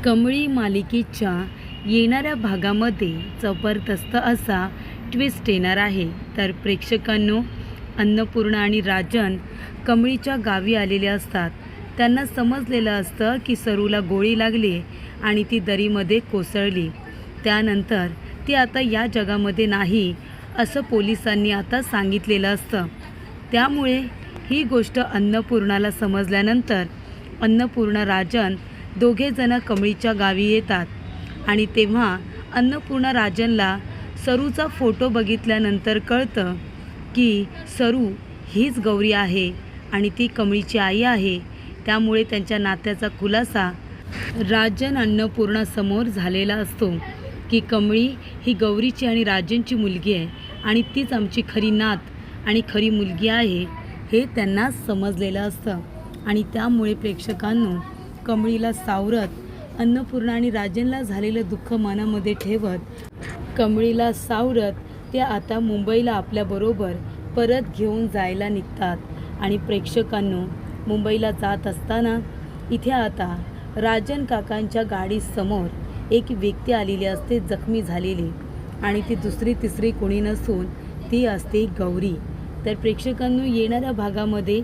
कमळी मालिकेच्या येणाऱ्या भागामध्ये जबरदस्त असा ट्विस्ट येणार आहे। तर प्रेक्षकांनो, अन्नपूर्णा आणि राजन कमळीच्या गावी आलेले असतात। त्यांना समजलेलं असतं की सरूला गोळी लागली आणि ती दरीमध्ये कोसळली। त्यानंतर ती आता या जगामध्ये नाही असं पोलिसांनी आता सांगितलेलं असतं। त्यामुळे ही गोष्ट अन्नपूर्णाला समजल्यानंतर अन्नपूर्णा राजन दोघेजण कमळीच्या गावी येतात आणि तेव्हा अन्नपूर्णा राजनला सरूचा फोटो बघितल्यानंतर कळतं की सरू हीच गौरी आहे आणि ती कमळीची आई आहे। त्यामुळे त्यांच्या नात्याचा खुलासा राजन अन्नपूर्णासमोर झालेला असतो की कमळी ही गौरीची आणि राजनची मुलगी आहे आणि तीच आमची खरी नात आणि खरी मुलगी आहे हे त्यांना समजलेलं असतं। आणि त्यामुळे प्रेक्षकांनो, कमळीला सावरत अन्नपूर्णा आणि राजनला झालेलं दुःख मनामध्ये ठेवत कमळीला सावरत ते आता मुंबईला आपल्याबरोबर परत घेऊन जायला निघतात। आणि प्रेक्षकांनो, मुंबईला जात असताना इथे आता राजन काकांच्या गाडीसमोर एक व्यक्ती आलेली असते जखमी झालेली, आणि ती दुसरी तिसरी कोणी नसून ती असते गौरी। तर प्रेक्षकांनो, येणाऱ्या भागामध्ये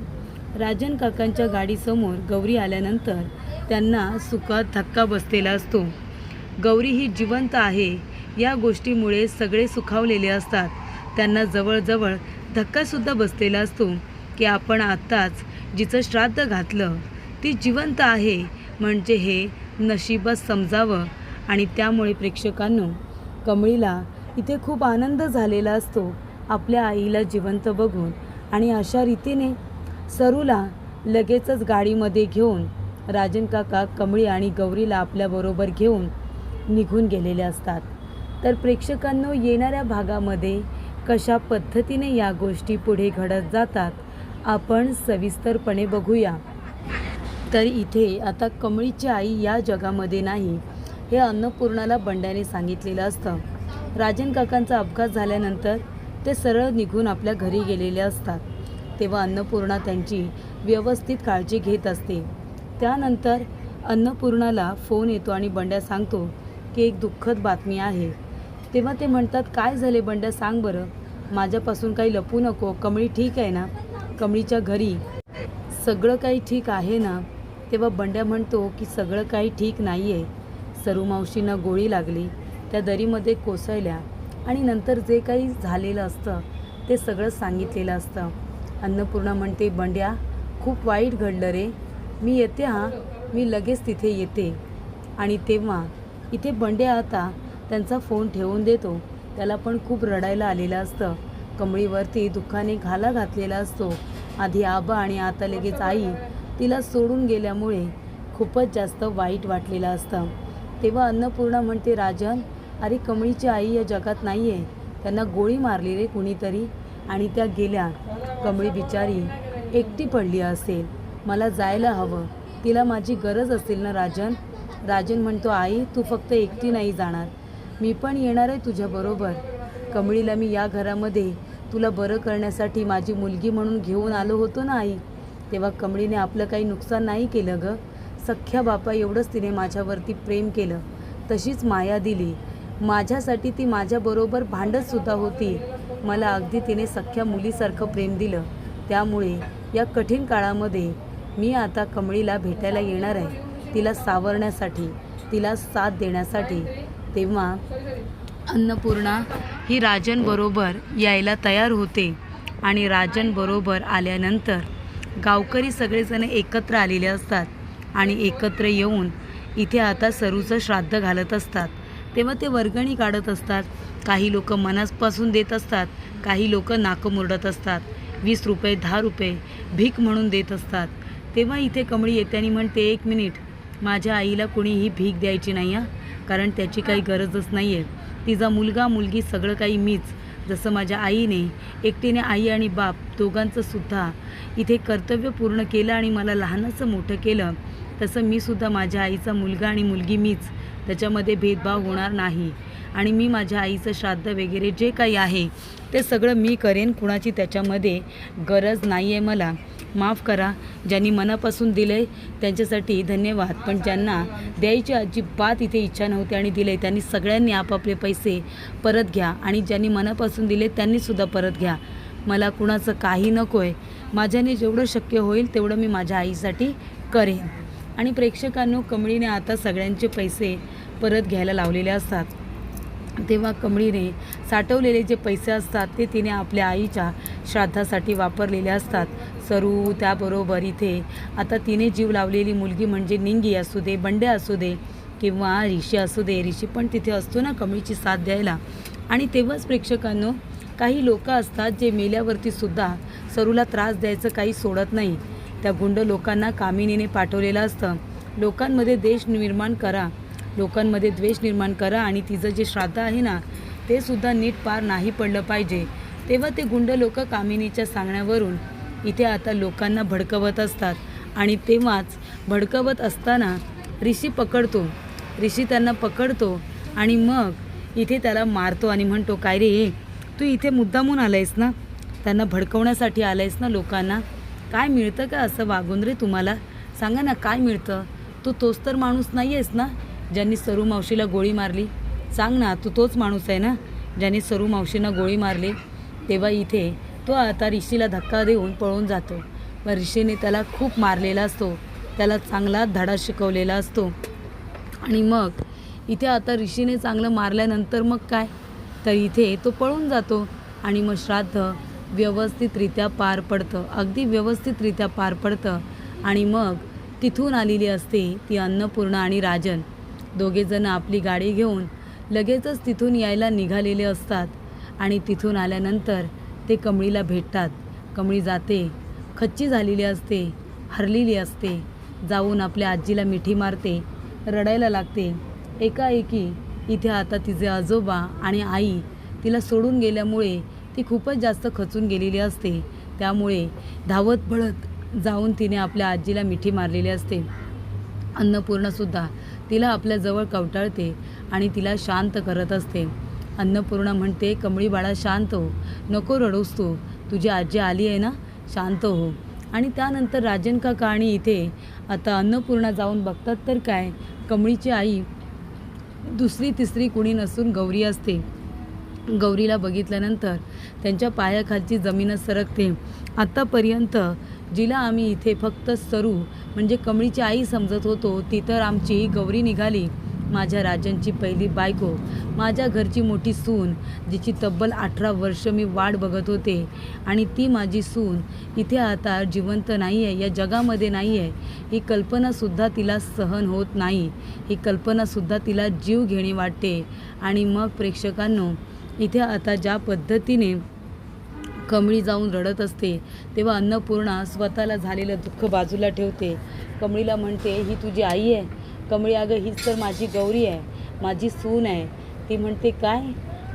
राजन काकांच्या गाडीसमोर गौरी आल्यानंतर त्यांना सुखात धक्का बसलेला असतो। गौरी ही जिवंत आहे या गोष्टीमुळे सगळे सुखावलेले असतात। त्यांना जवळजवळ धक्कासुद्धा बसलेला असतो की आपण आत्ताच जिचं श्राद्ध घातलं ती जिवंत आहे, म्हणजे हे नशीबच समजावं। आणि त्यामुळे प्रेक्षकांनो, कमळीला इथे खूप आनंद झालेला असतो आपल्या आईला जिवंत बघून। आणि अशा रीतीने सरूला लगेचच गाडीमध्ये घेऊन राजन काका कमळी आणि गौरीला आपल्याबरोबर घेऊन निघून गेलेले असतात। तर प्रेक्षकांनो, येणाऱ्या भागामध्ये कशा पद्धतीने या गोष्टी पुढे घडत जातात आपण सविस्तरपणे बघूया। तर इथे आता कमळीची आई या जगामध्ये नाही हे अन्नपूर्णाला बंड्याने सांगितलेलं असतं। राजन काकांचा अपघात झाल्यानंतर ते सरळ निघून आपल्या घरी गेलेले असतात। तेव्हा अन्नपूर्णा त्यांची व्यवस्थित काळजी घेत असते। त्यानंतर अन्नपूर्णाला फोन येतो आणि बंड्या सांगतो की एक दुःखद बातमी आहे। तेव्हा ते म्हणतात, काय झाले बंड्या, सांग बरं, माझ्यापासून काही लपू नको, कमळी ठीक आहे ना, कमळीच्या घरी सगळं काही ठीक आहे ना? तेव्हा बंड्या म्हणतो की सगळं काही ठीक नाही आहे, सरू मावशींना गोळी लागली, त्या दरीमध्ये कोसळल्या आणि नंतर जे काही झालेलं असतं ते सगळं सांगितलेलं असतं। अन्नपूर्णा म्हणते, बंड्या खूप वाईट घडलं रे, मी येते हां, मी लगेच तिथे येते। आणि तेव्हा इथे बंड्या आता त्यांचा फोन ठेवून देतो। त्याला पण खूप रडायला आलेलं असतं। कमळीवरती दुःखाने घाला घातलेला असतो। आधी आबा आणि आता लगेच आई तिला सोडून गेल्यामुळे खूपच जास्त वाईट वाटलेलं असतं। तेव्हा अन्नपूर्णा म्हणते, राजन, अरे कमळीची आई या जगात नाही आहे, त्यांना गोळी मारली रे कुणीतरी आणि त्या गेल्या। कमळी बिचारी एकटी पडली असेल, मला जायला हवं, तिला माझी गरज असेल ना राजन? राजन म्हणतो, आई तू फक्त एकटी नाही जाणार, मी पण येणार आहे तुझ्याबरोबर। कमळीला मी या घरामध्ये तुला बरं करण्यासाठी माझी मुलगी म्हणून घेऊन आलो होतो ना आई। तेव्हा कमळीने आपलं काही नुकसान नाही केलं गं, सख्ख्या बापा एवढंच तिने माझ्यावरती प्रेम केलं, तशीच माया दिली माझ्यासाठी, ती माझ्याबरोबर भांडतसुद्धा होती, मला अगदी तिने सख्ख्या मुलीसारखं प्रेम दिलं। त्यामुळे या कठीण काळामध्ये मी आता कमळीला भेटायला येणार आहे, तिला सावरण्यासाठी, तिला साथ देण्यासाठी। तेव्हा अन्नपूर्णा ही राजन बरोबर यायला तयार होते आणि राजन बरोबर आल्यानंतर गावकरी सगळेजण एकत्र आलेले असतात आणि एकत्र येऊन इथे आता सरूचं श्राद्ध घालत असतात। तेव्हा ते वर्गणी काढत असतात, काही लोक मनापासून देत असतात, काही लोक नाकं मुरडत असतात, 20 रुपये 10 रुपये भीक म्हणून देत असतात। तेव्हा इथे कमळी येते आणि म्हणते, एक मिनिट, माझ्या आईला कुणीही भीक द्यायची नाही हां, कारण त्याची काही गरजच नाही आहे, तिचा मुलगा मुलगी सगळं काही मीच, जसं माझ्या आईने एकटीने आई आणि बाप दोघांचं सुद्धा इथे कर्तव्य पूर्ण केलं आणि मला लहानाचं मोठं केलं, तसं मी सुद्धा माझ्या आईचा मुलगा आणि मुलगी मीच, त्याच्यामध्ये भेदभाव होणार नाही। आणि मी माझ्या आईचं श्राद्ध वगैरे जे काही आहे ते सगळं मी करेन, कुणाची त्याच्यामध्ये गरज नाही आहे मला। माफ करा. ज्यांनी मनापासून दिले त्यांच्यासाठी धन्यवाद, पण ज्यांना द्यायची अजिबात इथे इच्छा नव्हती आणि दिले त्यांनी सगळ्यांनी आपापले पैसे परत घ्या आणि ज्यांनी मनापासून दिले त्यांनीसुद्धा परत घ्या. मला कुणाचं काही नको आहे. माझ्याने जेवढं शक्य होईल तेवढं मी माझ्या आईसाठी करेन. आणि प्रेक्षकांनो, कमळीने आता सगळ्यांचे पैसे परत घ्यायला लावलेले असतात. तेव्हा कमळीने साठवलेले जे पैसे असतात ते तिने आपल्या आईच्या श्राद्धासाठी वापरलेले असतात. सरू, त्याबरोबर इथे आता तिने जीव लावलेली मुलगी म्हणजे निंगी असू दे, बंड्या असू दे किंवा ऋषी असू दे. ऋषी पण तिथे असतो ना कमळीची साथ द्यायला. आणि तेव्हाच प्रेक्षकांनो, काही लोक असतात जे मेल्यावरती सुद्धा सरूला त्रास द्यायचं काही सोडत नाही. त्या गुंड लोकांना कामिनीने पाठवलेलं असतं. लोकांमध्ये द्वेष निर्माण करा आणि तिचं जे श्राद्ध आहे ना ते सुद्धा नीट पार नाही पडलं पाहिजे. तेव्हा ते गुंड लोक कामिनीच्या सांगण्यावरून इथे आता लोकांना भडकवत असतात. आणि तेव्हाच भडकवत असताना ऋषी त्यांना पकडतो आणि मग इथे त्याला मारतो आणि म्हणतो, काय रे, तू इथे मुद्दामून आलायस ना, त्यांना भडकवण्यासाठी आलायस ना लोकांना. काय मिळतं का असं वागून रे तुम्हाला? सांगा ना, काय मिळतं? तू तोच तर माणूस नाही आहेस ना ज्यांनी सरू मावशीला गोळी मारली? सांग ना, तू तोच माणूस आहे ना ज्याने सरू मावशींना गोळी मारली? तेव्हा इथे तो आता ऋषीला धक्का देऊन पळून जातो. व ऋषीने त्याला खूप मारलेला असतो, त्याला चांगला धडा शिकवलेला असतो. आणि मग इथे आता ऋषीने चांगलं मारल्यानंतर मग काय तर इथे तो पळून जातो आणि मग श्राद्ध व्यवस्थितरित्या पार पडतं, अगदी व्यवस्थितरित्या पार पडतं. आणि मग तिथून आलेली असते ती अन्नपूर्णा आणि राजन. दोघेजण आपली गाडी घेऊन लगेचच तिथून यायला निघालेले असतात. आणि तिथून आल्यानंतर ते कमळीला भेटतात. कमळी जाते, खच्ची झालेली असते, हरलेली असते, जाऊन आपल्या आजीला मिठी मारते, रडायला लागते. एकाएकी इथे आता तिचे आजोबा आणि आई तिला सोडून गेल्यामुळे ती खूपच जास्त खचून गेलेली असते. त्यामुळे धावत पळत जाऊन तिने आपल्या आजीला मिठी मारलेली असते. अन्नपूर्णासुद्धा तिला आपल्याजवळ कवटाळते आणि तिला शांत करत असते. अन्नपूर्णा म्हणते, कमळी बाळा, शांत हो, नको रडूस तू, तुझी आजी आली आहे ना, शांत हो. आणि त्यानंतर राजन काका आणि इथे आता अन्नपूर्णा जाऊन बघतात तर काय, कमळीची आई दुसरी तिसरी कुणी नसून गौरी असते. गौरीला बघितल्यानंतर त्यांच्या पायाखालची जमीनच सरकते. आत्तापर्यंत जिला आम्ही इथे फक्त सरू म्हणजे कमळीची आई समजत होतो, ती तर आमची गौरी निघाली, माझ्या राजनची पहिली बायको, माझ्या घरची मोठी सून, जिची तब्बल 18 वर्ष मी वाट बघत होते. आणि ती माझी सून इथे आता जिवंत नाही आहे, या जगामध्ये नाही आहे. ही कल्पनासुद्धा तिला सहन होत नाही, ही कल्पनासुद्धा तिला जीव घेणी वाटते. आणि मग प्रेक्षकांनो, इथे आता ज्या पद्धतीने कमळी जाऊन रडत असते तेव्हा अन्नपूर्णा स्वतःला झालेलं दुःख बाजूला ठेवते. कमळीला म्हणते, ही तुझी आई आहे? कमळी, अगं हीच तर माझी गौरी आहे, माझी सून आहे. ती म्हणते, काय,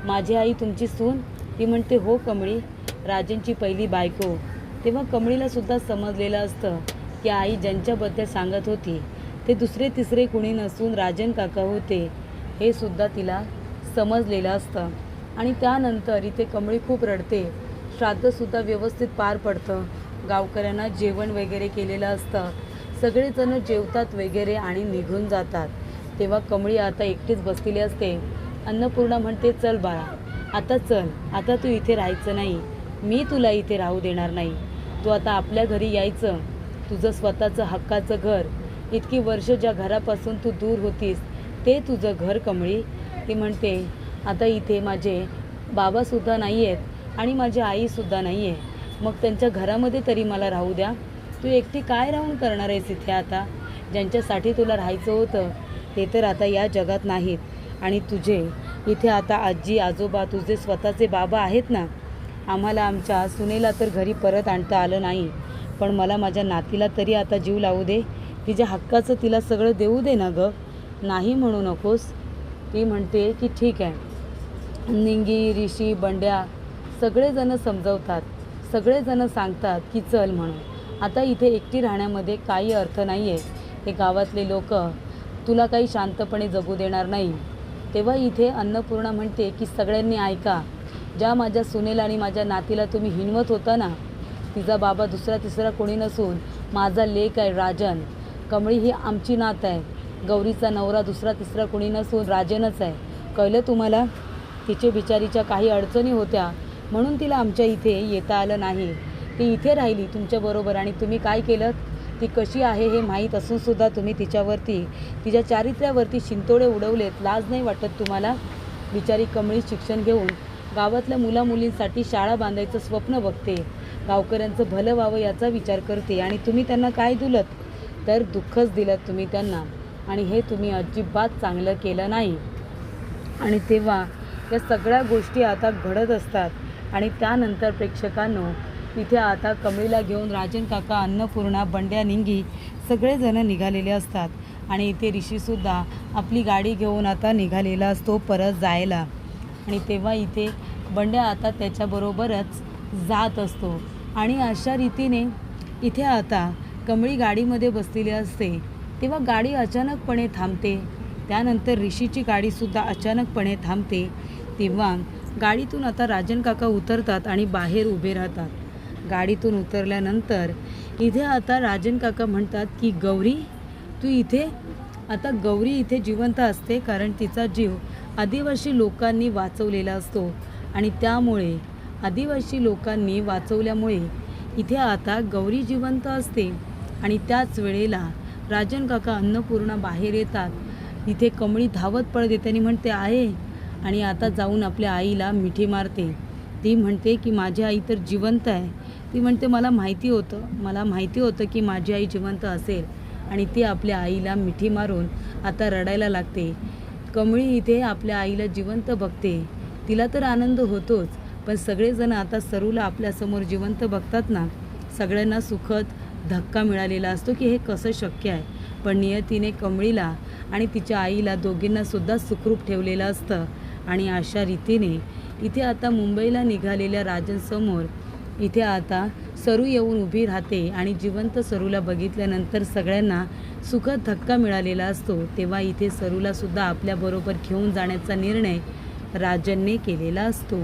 माझी आई तुमची सून? ती म्हणते, हो कमळी, राजनची पहिली बायको. तेव्हा कमळीलासुद्धा समजलेलं असतं की आई ज्यांच्याबद्दल सांगत होती ते दुसरे तिसरे कुणी नसून राजन काका होते, हे सुद्धा तिला समजलेलं असतं. आणि त्यानंतर इथे कमळी खूप रडते. श्राद्धसुद्धा व्यवस्थित पार पडतं. गावकऱ्यांना जेवण वगैरे केलेलं असतं, सगळेजण जेवतात वगैरे आणि निघून जातात. तेव्हा कमळी आता एकटीच बसलेली असते. अन्नपूर्णा म्हणते, चल बाळा, आता चल, आता तू इथे राहायचं नाही, मी तुला इथे राहू देणार नाही. तू आता आपल्या घरी यायचं, तुझं स्वतःचं हक्काचं घर. इतकी वर्ष ज्या घरापासून तू दूर होतीस ते तुझं घर कमळी. ती म्हणते, आता इथे माझे बाबासुद्धा नाही आहेत आणि माझी आईसुद्धा नाही आहे, मग त्यांच्या घरामध्ये तरी मला राहू द्या. तू एकटी काय राहून करणार आहेस इथे? आता ज्यांच्यासाठी तुला राहायचं होतं ते तर आता या जगात नाहीत. आणि तुझे इथे आता आजी आजोबा, तुझे स्वतःचे बाबा आहेत ना. आम्हाला आमच्या सुनेला तर घरी परत आणता आलं नाही, पण मला माझ्या नातीला तरी आता जीव लावू दे, तिच्या हक्काचं तिला सगळं देऊ दे ना गं, नाही म्हणू नकोस. ती म्हणते की ठीक आहे. निंगी, ऋषी, बंड्या सगळेजण समजवतात, सगळेजण सांगतात की चल म्हणून. आता इथे एकटी राहण्यामध्ये काही अर्थ नाही आहे. हे गावातले लोक तुला काही शांतपणे जगू देणार नाही. तेव्हा इथे अन्नपूर्णा म्हणते की सगळ्यांनी ऐका, ज्या माझ्या सुनेला आणि माझ्या नातीला तुम्ही हिणवत होता ना, तिचा बाबा दुसरा तिसरा कोणी नसून माझा लेक आहे राजन. कमळी ही आमची नात आहे. गौरीचा नवरा दुसरा तिसरा कोणी नसून राजनच आहे. कळलं तुम्हाला? तिचे बिचारीच्या काही अडचणी होत्या म्हणून तिला आमच्या इथे येता आलं नाही. ती इथे राहिली तुमच्याबरोबर आणि तुम्ही काय केलं? ती कशी आहे हे माहीत असूनसुद्धा तुम्ही तिच्यावरती तिच्या चारित्र्यावरती शिंतोडे उडवलेत. लाज नाही वाटत तुम्हाला? बिचारी कमळी शिक्षण घेऊन गावातल्या मुलामुलींसाठी शाळा बांधायचं स्वप्न बघते. गावकऱ्यांचं भलं व्हावं याचा विचार करते आणि तुम्ही त्यांना काय दिलं? तर दुःखच दिलं तुम्ही त्यांना. आणि हे तुम्ही अजिबात चांगलं केलं नाही. आणि तेव्हा या सगळ्या गोष्टी आता घडत असतात. आणि त्यानंतर प्रेक्षकांनो इथे आता कमळीला घेऊन राजन काका, अन्नपूर्णा, बंड्या, निंगी सगळेजण निघालेले असतात. आणि इथे ऋषीसुद्धा आपली गाडी घेऊन आता निघालेला असतो परत जायला. आणि तेव्हा इथे बंड्या आता त्याच्याबरोबरच जात असतो. आणि अशा रीतीने इथे आता कमळी गाडीमध्ये बसलेली असते. तेव्हा गाडी अचानकपणे थांबते. त्यानंतर ऋषीची गाडीसुद्धा अचानकपणे थांबते. तेव्हा गाडीतून आता राजन काका उतरतात आणि बाहेर उभे राहतात. गाडीतून उतरल्यानंतर इथे आता राजन काका म्हणतात की गौरी तू इथे? आता गौरी इथे जिवंत असते कारण तिचा जीव आदिवासी लोकांनी वाचवलेला असतो. आणि त्यामुळे आदिवासी लोकांनी वाचवल्यामुळे इथे आता गौरी जिवंत असते. आणि त्याच वेळेला राजन काका, अन्नपूर्णा बाहेर येतात. इथे कमळी धावत पळत येते आणि म्हणते आहे आणि आता जाऊन आपल्या आईला मिठी मारते. ती म्हणते की माझी आई तर जिवंत आहे. ती म्हणते मला माहिती होतं की माझी आई जिवंत असेल. आणि ती आपल्या आईला मिठी मारून आता रडायला लागते. कमळी इथे आपल्या आईला जिवंत बघते. तिला तर आनंद होतोच, पण सगळेजण आता सरूला आपल्यासमोर जिवंत बघतात ना, सगळ्यांना सुखद धक्का मिळालेला असतो की हे कसं शक्य आहे. पण नियतीने कमळीला आणि तिच्या आईला दोघींनासुद्धा सुखरूप ठेवलेलं असतं. आणि अशा रीतीने इथे आता मुंबईला निघालेल्या राजनसमोर इथे आता सरू येऊन उभी राहते. आणि जिवंत सरूला बघितल्यानंतर सगळ्यांना सुखद धक्का मिळालेला असतो. तेव्हा इथे सरूलासुद्धा आपल्याबरोबर घेऊन जाण्याचा निर्णय राजनने केलेला असतो.